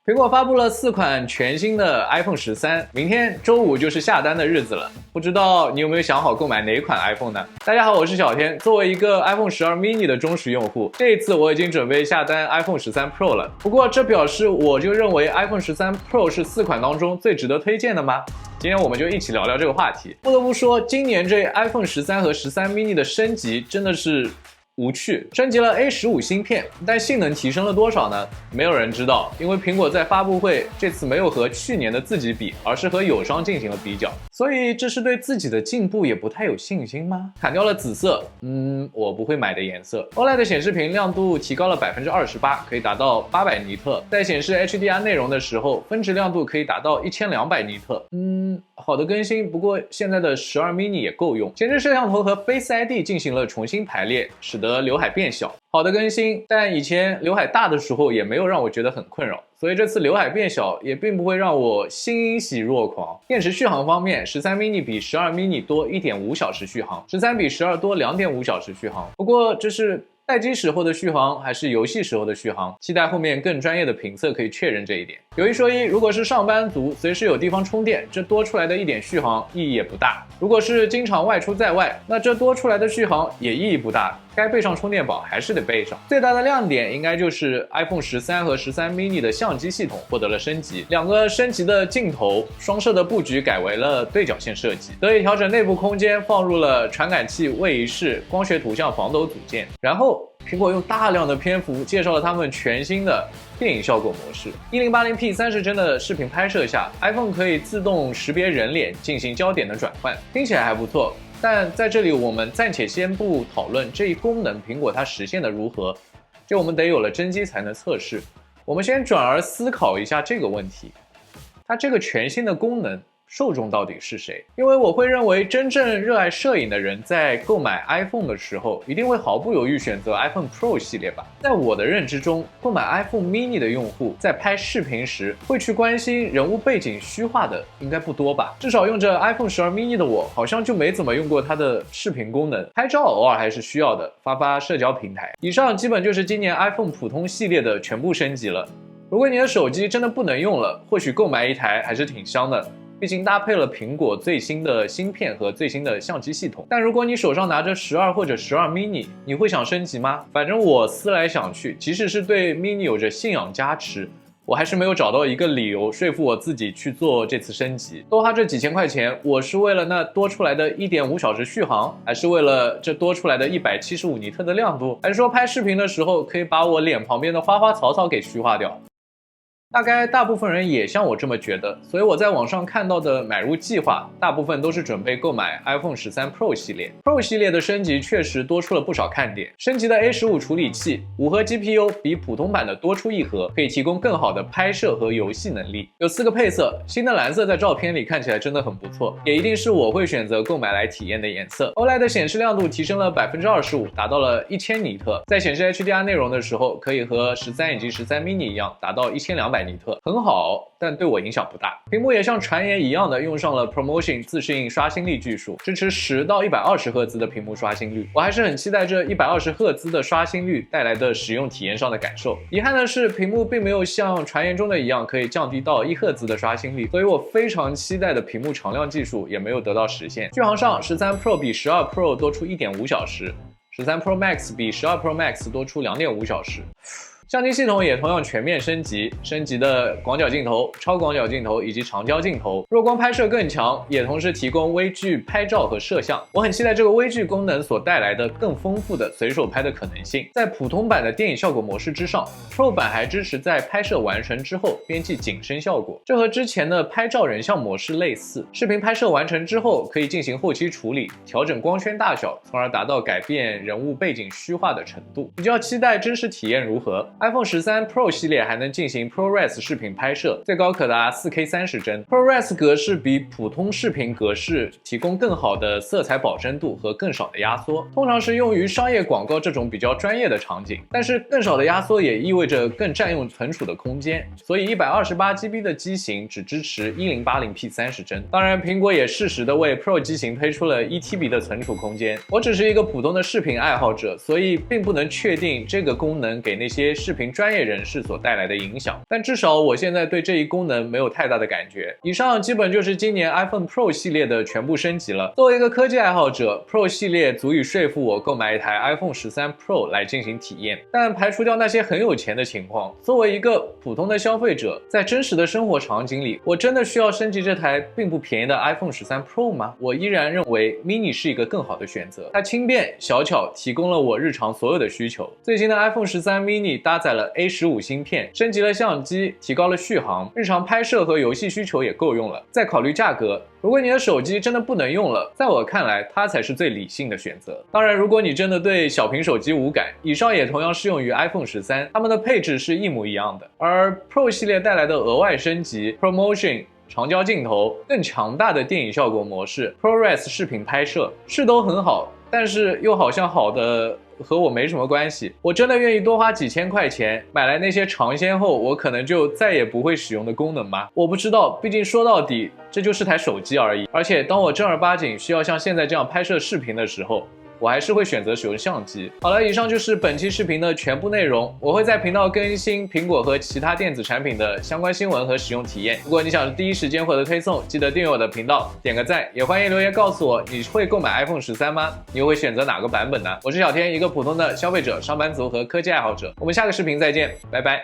苹果发布了4款全新的 iPhone 13，明天周五就是下单的日子了。不知道你有没有想好购买哪款 iPhone 呢？大家好，我是小天。作为一个 iPhone 12 mini 的忠实用户，这一次我已经准备下单 iPhone 13 Pro 了。不过这表示我就认为 iPhone 13 Pro 是4款当中最值得推荐的吗？今天我们就一起聊聊这个话题。不得不说，今年这 iPhone 13和13 mini 的升级真的是无趣，升级了 A15 芯片，但性能提升了多少呢？没有人知道，因为苹果在发布会这次没有和去年的自己比，而是和友商进行了比较，所以这是对自己的进步也不太有信心吗？砍掉了紫色，我不会买的颜色。OLED 显示屏亮度提高了 28%， 可以达到800尼特，在显示 HDR 内容的时候，分值亮度可以达到1200尼特。好的更新，不过现在的12 mini 也够用。前置摄像头和 Face ID 进行了重新排列，使得刘海变小。好的更新，但以前刘海大的时候也没有让我觉得很困扰，所以这次刘海变小也并不会让我欣喜若狂。电池续航方面，13 mini 比12 mini 多 1.5 小时续航，13比12多 2.5 小时续航。不过这是待机时候的续航还是游戏时候的续航？期待后面更专业的评测可以确认这一点。有一说一，如果是上班族，随时有地方充电，这多出来的一点续航意义也不大。如果是经常外出在外，那这多出来的续航也意义不大，该备上充电宝还是得备上。最大的亮点应该就是 iPhone 13和13 mini 的相机系统获得了升级，两个升级的镜头，双摄的布局改为了对角线设计，得以调整内部空间，放入了传感器、位移式、光学图像防抖组件。然后苹果用大量的篇幅介绍了他们全新的电影效果模式。1080p 30帧的视频拍摄下， iPhone 可以自动识别人脸进行焦点的转换，听起来还不错。但在这里我们暂且先不讨论这一功能苹果它实现的如何，这我们得有了真机才能测试。我们先转而思考一下这个问题，它这个全新的功能受众到底是谁？因为我会认为真正热爱摄影的人在购买 iPhone 的时候，一定会毫不犹豫选择 iPhone Pro 系列吧。在我的认知中，购买 iPhone mini 的用户在拍视频时会去关心人物背景虚化的应该不多吧。至少用着 iPhone 12 mini 的我，好像就没怎么用过它的视频功能，拍照偶尔还是需要的，发社交平台。以上基本就是今年 iPhone 普通系列的全部升级了。如果你的手机真的不能用了，或许购买一台还是挺香的，毕竟搭配了苹果最新的芯片和最新的相机系统。但如果你手上拿着12或者12 mini， 你会想升级吗？反正我思来想去，即使是对 mini 有着信仰加持，我还是没有找到一个理由说服我自己去做这次升级。多花这几千块钱，我是为了那多出来的 1.5 小时续航，还是为了这多出来的175尼特的亮度，还是说拍视频的时候可以把我脸旁边的花花草草给虚化掉？大概大部分人也像我这么觉得，所以我在网上看到的买入计划，大部分都是准备购买 iPhone 13 Pro 系列。Pro 系列的升级确实多出了不少看点，升级的 A15 处理器，5核 GPU 比普通版的多出1核，可以提供更好的拍摄和游戏能力。有4个配色，新的蓝色在照片里看起来真的很不错，也一定是我会选择购买来体验的颜色。OLED 显示亮度提升了 25%， 达到了1000尼特，在显示 HDR 内容的时候，可以和13以及13 mini 一样，达到1200尼特，很好，但对我影响不大。屏幕也像传言一样的用上了 ProMotion 自适应刷新率技术，支持10到120赫兹的屏幕刷新率。我还是很期待这120赫兹的刷新率带来的使用体验上的感受。遗憾的是，屏幕并没有像传言中的一样可以降低到1赫兹的刷新率，所以我非常期待的屏幕常亮技术也没有得到实现。续航上，13 Pro 比12 Pro 多出 1.5 小时，13 Pro Max 比12 Pro Max 多出 2.5 小时。相机系统也同样全面升级，升级的广角镜头、超广角镜头以及长焦镜头，弱光拍摄更强，也同时提供微距拍照和摄像。我很期待这个微距功能所带来的更丰富的随手拍的可能性。在普通版的电影效果模式之上， Pro 版还支持在拍摄完成之后编辑景深效果，这和之前的拍照人像模式类似。视频拍摄完成之后，可以进行后期处理，调整光圈大小，从而达到改变人物背景虚化的程度。比较期待真实体验如何。iPhone 13 Pro 系列还能进行 ProRes 视频拍摄，最高可达 4K 30帧。ProRes 格式比普通视频格式提供更好的色彩保真度和更少的压缩，通常是用于商业广告这种比较专业的场景。但是更少的压缩也意味着更占用存储的空间，所以 128GB 的机型只支持 1080p 30帧。当然，苹果也适时的为 Pro 机型推出了 1TB 的存储空间。我只是一个普通的视频爱好者，所以并不能确定这个功能给那些视频专业人士所带来的影响，但至少我现在对这一功能没有太大的感觉。以上基本就是今年 iPhone Pro 系列的全部升级了。作为一个科技爱好者 ，Pro 系列足以说服我购买一台 iPhone 13 Pro 来进行体验。但排除掉那些很有钱的情况，作为一个普通的消费者，在真实的生活场景里，我真的需要升级这台并不便宜的 iPhone 13 Pro 吗？我依然认为 mini 是一个更好的选择，它轻便小巧，提供了我日常所有的需求。最新的 iPhone 13 mini 搭载了 A15 芯片，升级了相机，提高了续航，日常拍摄和游戏需求也够用了。再考虑价格，如果你的手机真的不能用了，在我看来，它才是最理性的选择。当然，如果你真的对小屏手机无感，以上也同样适用于 iPhone 13，它们的配置是一模一样的。而 Pro 系列带来的额外升级 ProMotion 长焦镜头、更强大的电影效果模式、ProRes 视频拍摄是都很好，但是又好像好的和我没什么关系。我真的愿意多花几千块钱买来那些尝鲜后我可能就再也不会使用的功能吗？我不知道，毕竟说到底这就是台手机而已。而且当我正儿八经需要像现在这样拍摄视频的时候，我还是会选择使用相机。好了，以上就是本期视频的全部内容。我会在频道更新苹果和其他电子产品的相关新闻和使用体验。如果你想第一时间获得推送，记得订阅我的频道，点个赞，也欢迎留言告诉我你会购买 iPhone 13吗？你又会选择哪个版本呢？我是小天，一个普通的消费者、上班族和科技爱好者。我们下个视频再见，拜拜。